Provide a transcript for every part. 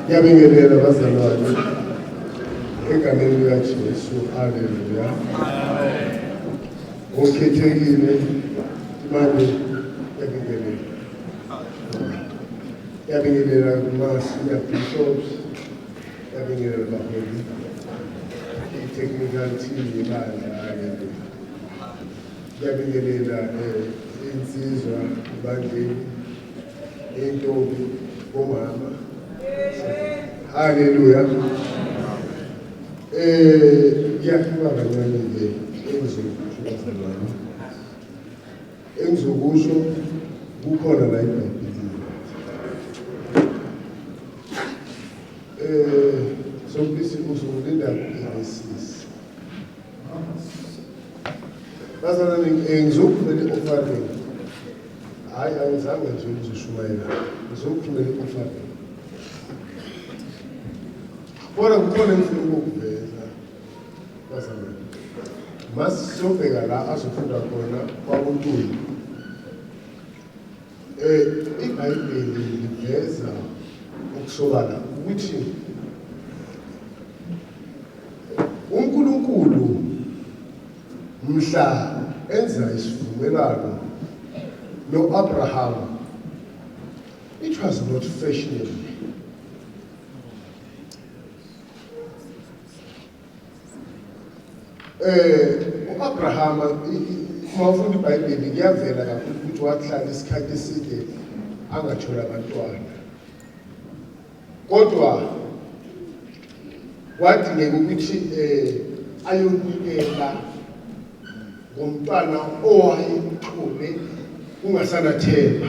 Ngiyabingelela bazalwane egameni likaJesu. Haleluya. Okhethekile imali ngiyabingelela. Ngiyabingelela kuma-senior bishops, ngiyabingelela abaholi, i-technical team yebandla. Haleluya. Ngiyabingelela insizwa ibandleni, intombi, omama. Haleluya. Ngiyafika kancane-ke engizokusho kukhona la eBhayibhelini. Sokulinda Genesis. Bazalwane ngizokhulumela i-offering. Hayi angizange nje ngizoshumayela. Ngizokhulumela i-offering. Kodwa kukhona engifuna ukukuveza bazalwane. Masizobheka la azofunda khona kwakuNtuli. iBhayibheli liveza ukusobala ukuthi uNkulunkulu mhla enza isivumelwano no-Abraham, it was not fashionable. U-Abraham mawufunda iBhayibheli kuyavela kakhulu ukuthi wahlala isikhathi eside angathola abantwana, kodwa wadingeka ukuthi ayonikela ngomntwana owayemthole kungasanathemba.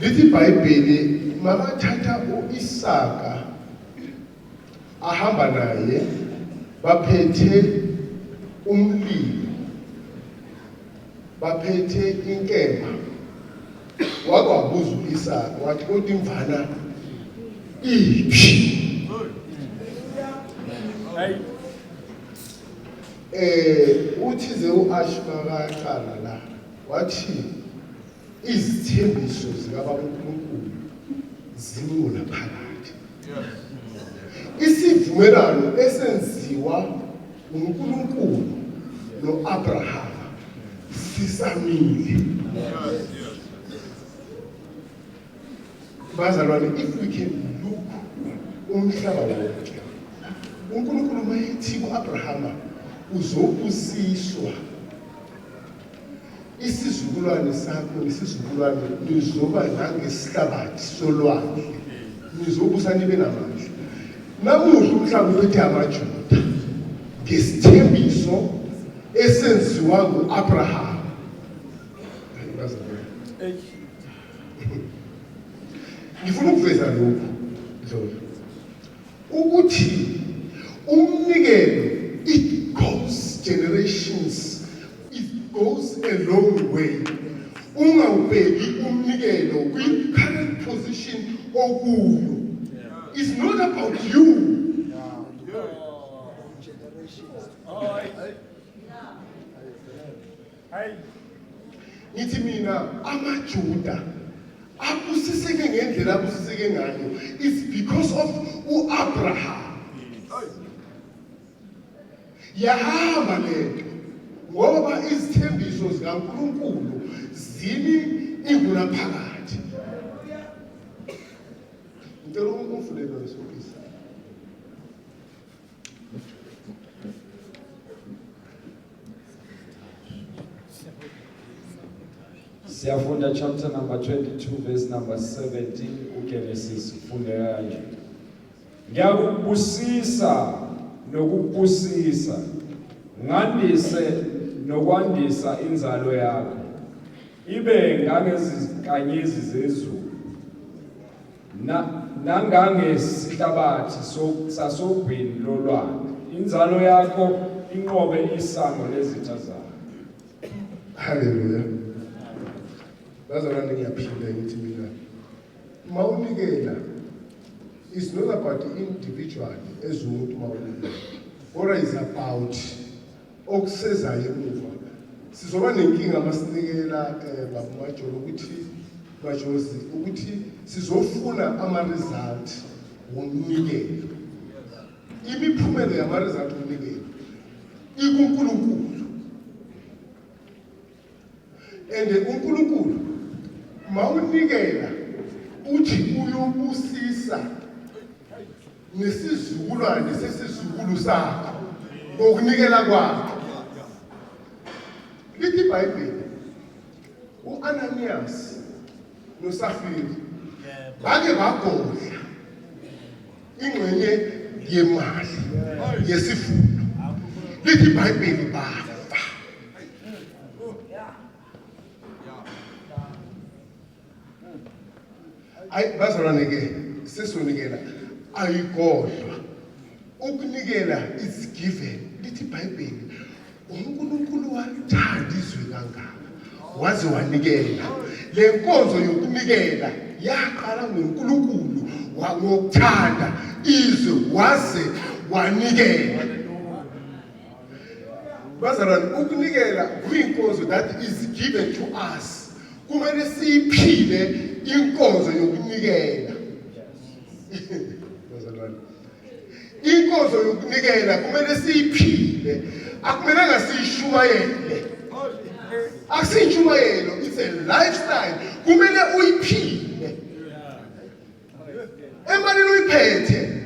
Lithi iBhayibheli makathatha u-Isaka ahamba naye, baphethe umlilo, baphethe inkemba. Wakwabuza u-Isaka wathi kodwa imvana iphi? Uthize u-Ashmakaqala la wathi izithembiso zikababa uNkulunkulu zimula phakathi. Isivumelwano esenziwa uNkulunkulu no-Abraham sisamile. Bazalwane, if we can look umhlaba wonke, uNkulunkulu mayethi ku-Abrahama uzobusiswa, isizukulwane sakho nesizukulwane nizoba nangesihlabathi solwandle, nizobusa nibe namandla. Namuhla umhlaba uphethe amaJuda ngesithembiso esenziwa ngu-Abraham. Ngifuna ukuveza lokhu ukuthi umnikelo, it goes generations, it goes a long way. Ungawubheki umnikelo kwi-current position okuyo. It's not about you. Ngithi mina amaJuda abusiseke ngendlela abusiseke ngayo is because of u-Abraham. Yahamba lento ngoba izithembiso zikaNkulunkulu zimi ingunaphakade. Ngicela umfundele lesokisa. Siyafunda chapter number 22 verse number 17 uGenesis ufunde kanje. Ngiyakubusisa nokubusisa, ngandise nokwandisa inzalo yakho, ibe ngangezinkanyezi zezulu nangangesihlabathi sasogwini lolwandle. Inzalo yakho inqobe isango lezitha zakho. Haleluya. Bazalwane, ngiyaphinda ngithi mina mawunikela, it's not about the individual as umuntu mawunikela, or is about okusezayo emuva. Sizoba nenkinga masinikela baba Majolo ukuthi bajozi ukuthi sizofuna ama-result womnikelo. Imiphumelo yama-result womnikelo ikuNkulunkulu. And uNkulunkulu mawunikela uthi uyobusisa nesizukulwane sesizukulu sakho ngokunikela kwakho. Lithi iBhayibheli uAnanias noSafira bake bagodla ingxenye yemali yesifundo. Lithi iBhayibheli bafa. Bazalwane ke sesonikela ayigodlwa. Ukunikela is given. Lithi iBhayibheli uNkulunkulu wathanda izwe kangaka waze wanikela. Le nkonzo yokunikela yaqala ngoNkulunkulu ngokuthanda izwe waze wanikela. Bazalwane, ukunikela kuyinkonzo that is given to us. Kumele siyiphile inkonzo yokunikela. Bazalwane, inkonzo yokunikela kumele siyiphile. Akumelanga siyishumayele. Akusiyishumayelo, it's a lifestyle. Kumele uyiphile. Emalini uyiphethe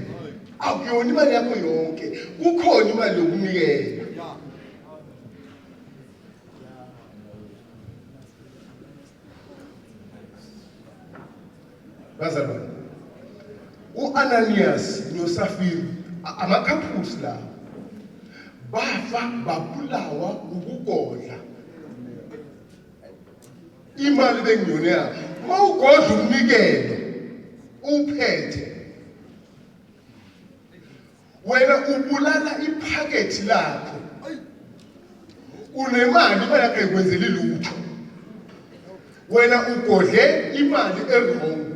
akuyona imali yakho yonke, kukhona imali yokunikela. Bazalwane, uAnanias noSafira amakhaphusi lawo bafa babulawa ukugodla imali bengiyone yabo. Mawugodla umnikelo uphethe wena ubulala iphakethi lakho. Unemali imali yakho ikwenzele lutho. Wena ugodle imali errong.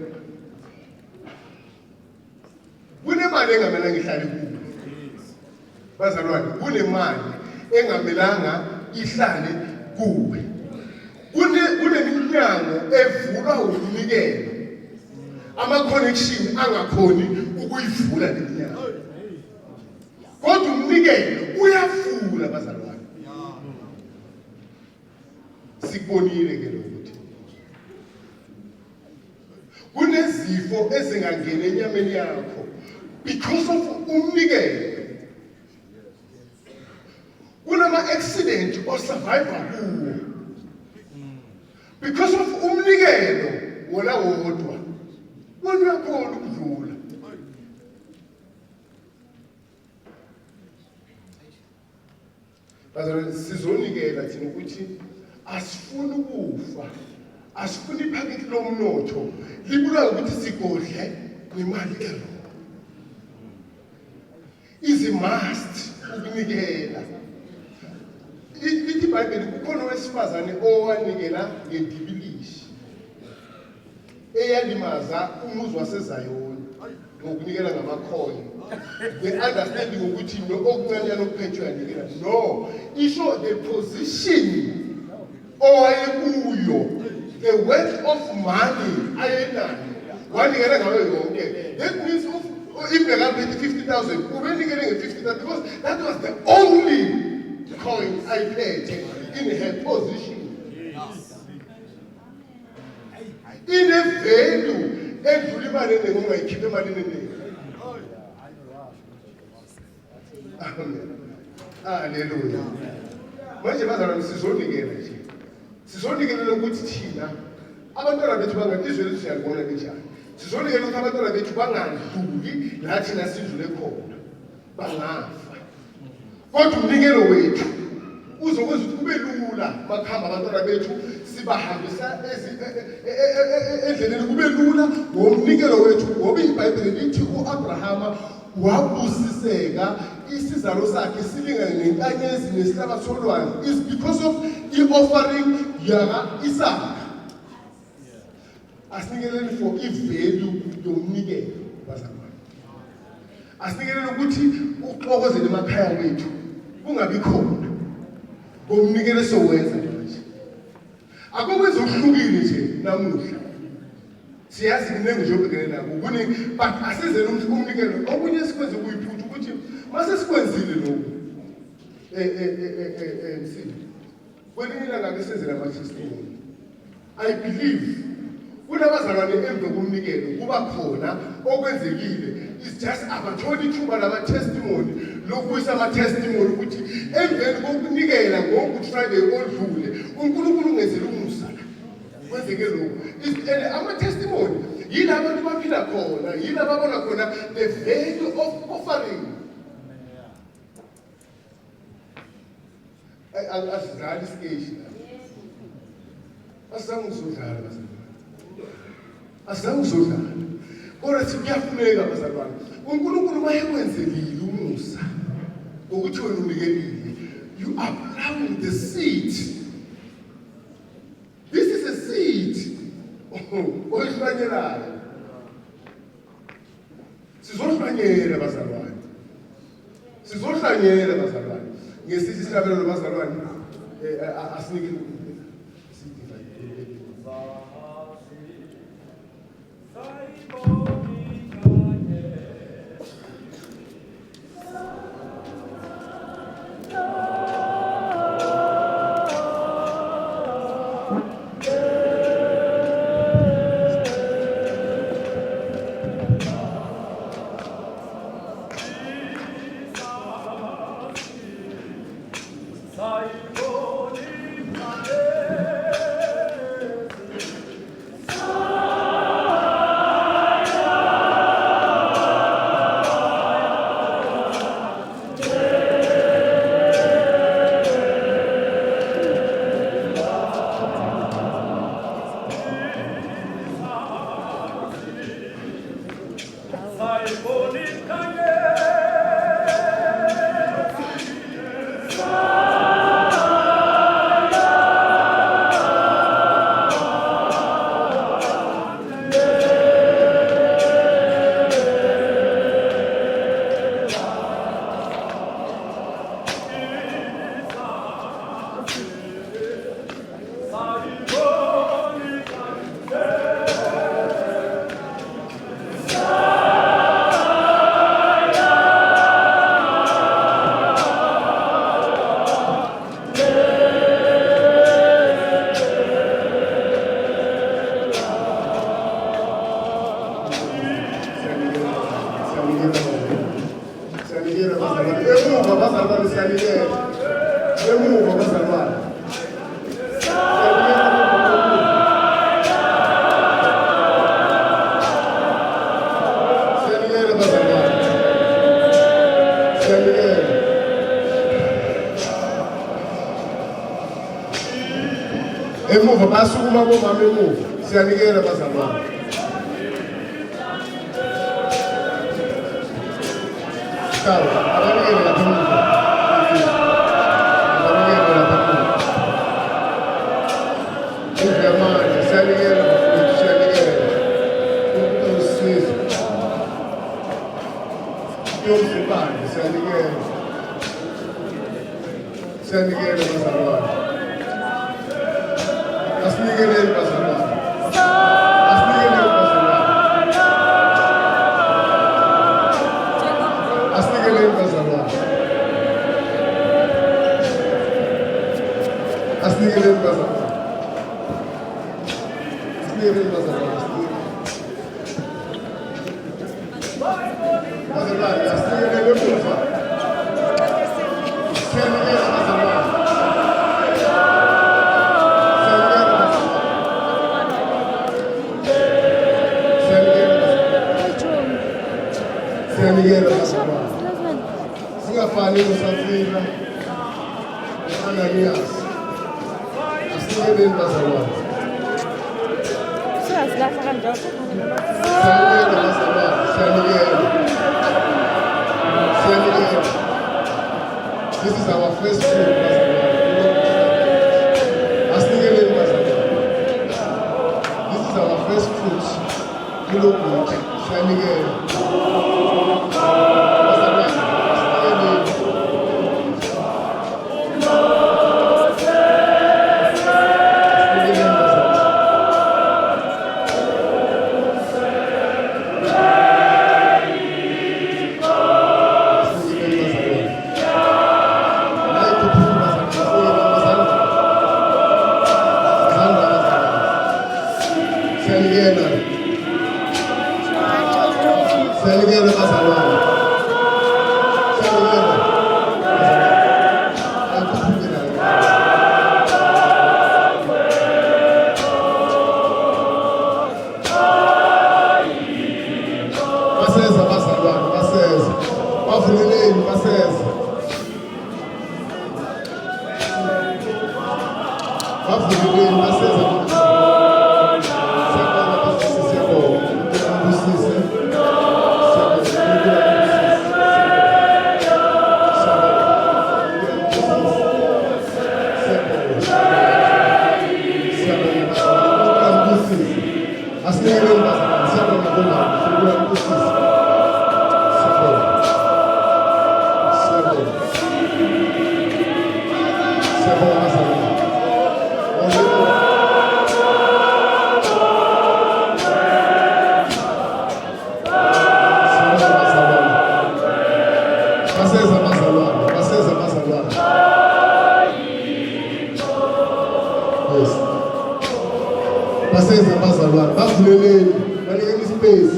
Kunemali engamelanga ihlale kuwe. Bazalwane, kunemali engamelanga ihlale kuwe. Kuneminyango evulwa ukunikela. Ama-connection angakhoni ukuyivula le minyango. Kodwa umnikelo uyavula bazalwane. Sikubonile ke lokuthi kunezifo ezingangena enyameni yakho because of umnikelo. Kunama-accident osurvive kuwo because of umnikelo wona wodwa. Wena uyakhona ukudlula. Bazalwane, sizonikela thina ukuthi asifuni ukufa, asifuni iphakethe lomnotho libulawa ukuthi sigodle nemali errong. Is a must ukunikela. Lithi iBhayibheli kukhona owesifazane owanikela ngedibilishi eyalimaza umuzi waseZayoni ngokunikela ngamakhoyi. The understanding ukuthi no okuncane okuphethwe yanikela. No, isho the position owayekuyo, the worth of money ayenayo wanikela ngayo yonke. That means if they got 50,000, ubenikele nge-50,000 because that was the only coin I paid in her position. In a value, edlula imali enengi ungayikhipha emalini enengi. Amen. Hallelujah. Manje bazalwane, sizonikela nje. Sizonikela ukuthi thina abantwana bethu bangadizwe lethu siyalibona kanjani. Sizonikela ukuthi abantwana bethu bangadluli lathi nasidlule khona. Bangafa. Kodwa umnikelo wethu uzokwenza ukuthi kube lula bakhamba abantwana bethu sibahambisa endleleni kube lula ngomnikelo wethu. Ngoba iBhayibheli lithi uAbrahama wabusiseka isizalo sakhe silingane nenkanyezi nesihlaba solwandle is because of i-offering yaka Isaka. Asinikeleni for i-value yomnikelo bazalwane. Asinikeleni ukuthi uxokozele emakhaya wethu kungabi khona ngomnikelo sowenza manje. Akukwenza okuhlukile nje namuhla. siyazi kuningi nje obhekene nako kuningi but asize umnikelo okunye sikwenze kuyiphutha ukuthi mase sikwenzile lokhu msini kwelinye ilanga ke senze nama-testimony. I believe kunabazalwane emva komnikelo kuba khona okwenzekile. It's just abatholi ithuba lama-testimony lokubuyisa ama-testimony ukuthi emveni kokunikela ngoku-Friday odlule uNkulunkulu ungenzele umusa kwenzeke lokhu. And ama-testimony yila abantu baphila khona, yila babona khona the value of offering. Asidlali isikeshi asizange uzodlala bazalwane, asizange uzodlala kodwa kuyafuneka bazalwane uNkulunkulu mayekwenzekile umusa ukuthi wena unikelile, you are plowing the seed. This is a seed oyihlanyelayo. Sizohlanyela bazalwane, sizohlanyela bazalwane. Ngesithi silabelo bazalwane asinike emuva basukuma bomama emuva siyanikela bazalwane. Sawa, abanikele lapha emuva. Abanikele lapha emuva. Uvuyamanje siyanikela bafowethu, siyanikela. Usizo. Yomzibane siyanikela. Siyanikela bazalwane. Asinikeleni bazalwane. Asinikeleni bazalwane. Asinikeleni bazalwane. Asinikeleni bazalwane. Asinikeleni bazalwane. Bazalwane, asinikeleni emuva. Siyanikela bazalwane. Siyanikela bazalwane. Singafani noSafira Ananias. Asinikeleni bazalwane. Siyanikela bazalwane. Siyanikela. Siyanikela. This is our first fruit bazalwane. Asinikeleni bazalwane. This is our first fruit. Kulokuthi siyanikela. Siyalingena. Siyalingena bazalwane. Siyalingena. Baseza bazalwane, baseza. Bavuleleni, baseza. Bavuleleni, baseza. Baseza bazalwane, bavuleleni, banikeni space.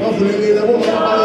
Bavuleleni, abomama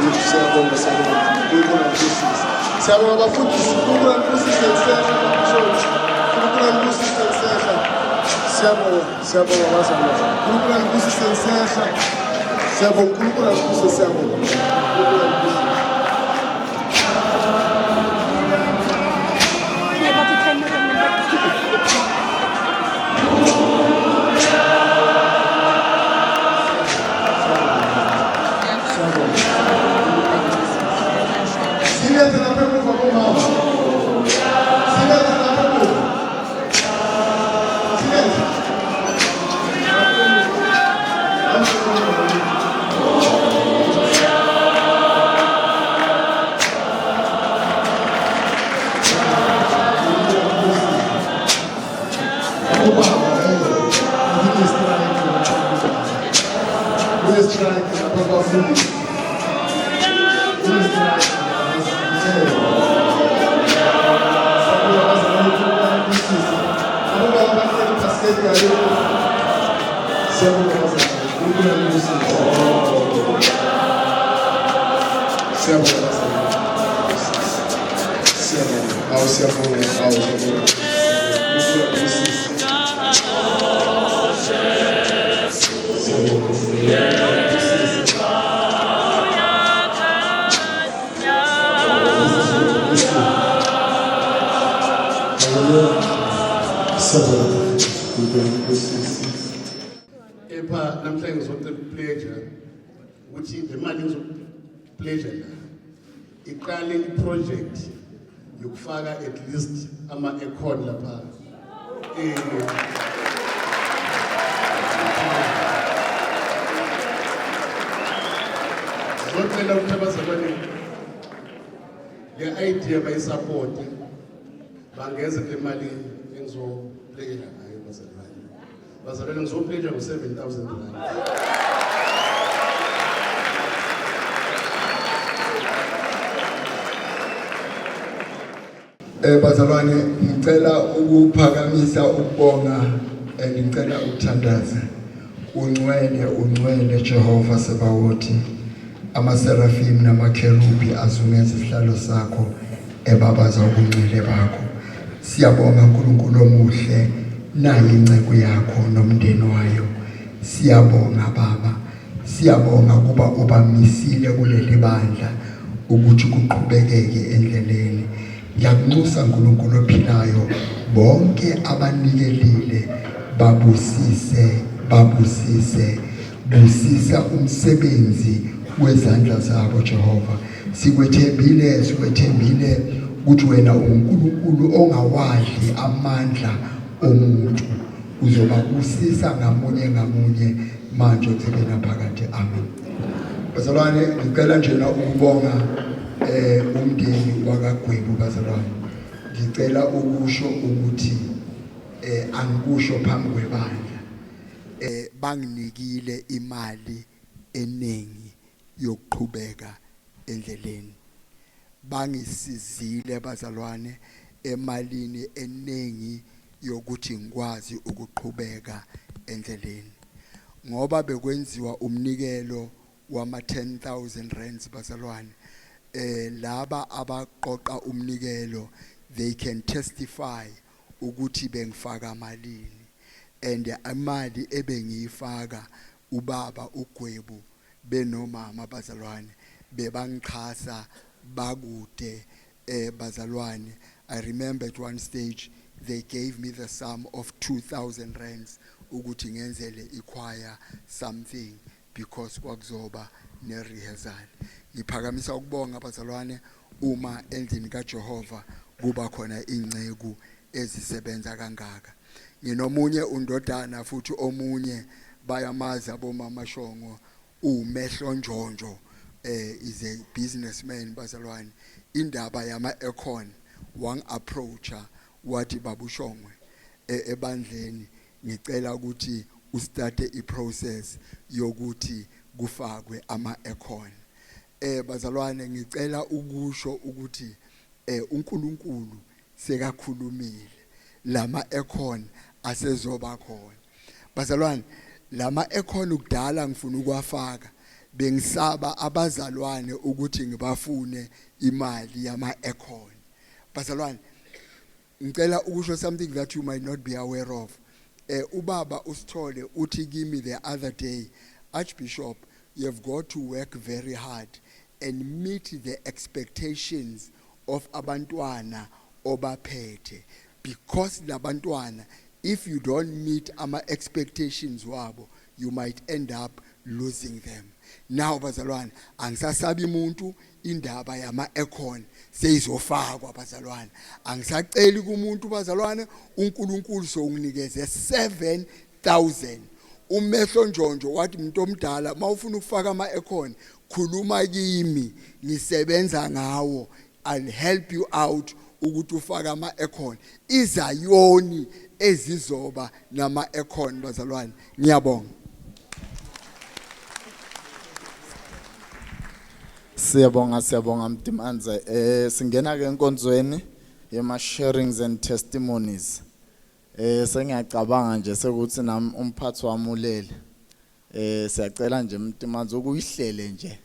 Siyabonga uNkulunkulu ambusise. Siyabonga abafundisi uNkulunkulu ambusise kusehla church. uNkulunkulu ambusise kusehla. Siyabonga bazalwane. uNkulunkulu ambusise kusehla. Siyabonga uNkulunkulu ambusise siyabonga. uNkulunkulu ambusise. Epha namhlanje ngizocela ukupledger ukuthi le mali ngizopledger la iqale iproject yokufaka at least ama-aircon lapha ngizocela ukuthi abazalwane le idea bayisupporte bangeze kule mali engizopledger ngayo bazalwane. Bazalwane ngizopledger ngo-7,000 rand. Bazalwane ngicela ukuphakamisa ukubonga ngicela ukuthandaza ungcwele Jehova Sebawothi amaserafim namakherubi azungeza isihlalo sakho ebabaza ubungcwele bakho. Siyabonga uNkulunkulu omuhle nayi inceke yakho nomndeni wayo. Siyabonga Baba, siyabonga kuba ubamisile kuleli bandla ukuthi kuqhubekeke endleleni. Ngiyakunxusa uNkulunkulu ophilayo bonke abanikelile busisa umsebenzi wezandla zabo Jehova. Sikwethembile ukuthi wena uNkulunkulu ongawadli amandla omuntu uzoba kusisa ngamunye manje kuze naphakade. Amen. Bazalwane ngicela njena ukubonga umndeni wakaGwebu bazalwane. Ngicela ukusho ukuthi angikusho phambi kwebandla banginikile imali eningi yokuqhubeka endleleni. Bangisizile bazalwane emalini eningi yokuthi ngikwazi ukuqhubeka endleleni. Ngoba bekwenziwa umnikelo wama 10,000 rands bazalwane. Laba abaqoqa umnikelo they can testify ukuthi bengifaka malini, and imali ebengiyifaka ubaba uGwebu benomama bazalwane bebangixhasa bakude bazalwane. I remember at one stage they gave me the sum of 2,000 rands ukuthi ngenzele ichoir something because kwakuzoba ne rehearsal. Ngiphakamisa ukubonga bazalwane uma endlini kaJehova kuba khona ingceku ezisebenza kangaka. Nginomunye undodana futhi omunye bayamazi abomama Shongo uMehlo Njonjo is a businessman bazalwane. Indaba yama aircon wang approacher wathi babu Shongwe ebandleni ngicela ukuthi ustarte iprocess yokuthi kufakwe ama aircon. Bazalwane ngicela ukusho ukuthi uNkulunkulu sekakhulumile lama aircon asezoba khona bazalwane. Lama aircon ukudala ngifuna ukwafaka bengisaba abazalwane ukuthi ngibafune imali yama-aircon. Bazalwane, ngicela ukusho something that you might not be aware of. Ubaba uSithole uthi kimi the other day, Archbishop, you have got to work very hard and meet the expectations of abantwana obaphethe, because labantwana, if you don't meet ama expectations wabo, you might end up losing them. Now bazalwane, angisasabi umuntu indaba yama-aircon seyizofakwa bazalwane. Angisaceli kumuntu bazalwane, uNkulunkulu songinikeze 7,000. Umehlo Njonjo wathi umuntu omdala mawufuna ukufaka ama-aircon khuluma kimi, ngisebenza ngawo, I'll help you out ukuthi ufaka ama-aircon. Izayoni ezizoba nama-aircon bazalwane. Ngiyabonga. Siyabonga Mtimanza. Singena ke enkonzweni yema sharings and testimonies. Sengiyacabanga nje sekuthi nami umphathi wami ulele. Siyacela nje Mtimanza ukuyihlele nje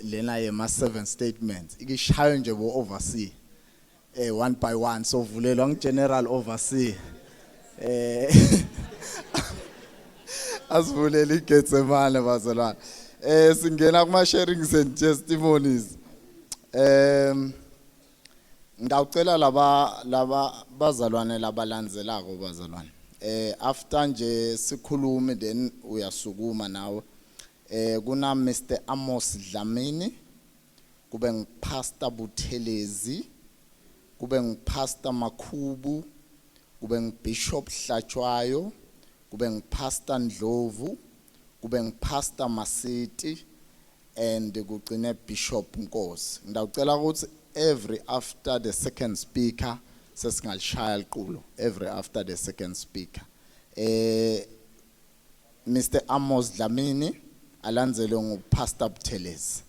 lena yema 7 statements. Ikishayo nje bo oversee. One by one, so vulelwa ngegeneral oversee. Asivulele iGetsemane bazalwane. Singena kuma sharings and testimonies. Ngicela laba bazalwane labalandzelako bazalwane. After nje sikhulume then uyasukuma nawe. Kuna Mr. Amos Dlamini, kube ngPastor Buthelezi, kube ngPastor Makhubu, kube ngBishop Hlatshwayo, kube ngPastor Ndlovu, kube ngPastor Masiti, and kugcine Bishop Nkosi. Ngicela ukuthi every after the second speaker sesingalishaya iqulo, every after the second speaker. Mr. Amos Dlamini alandzele nguPastor Buthelezi.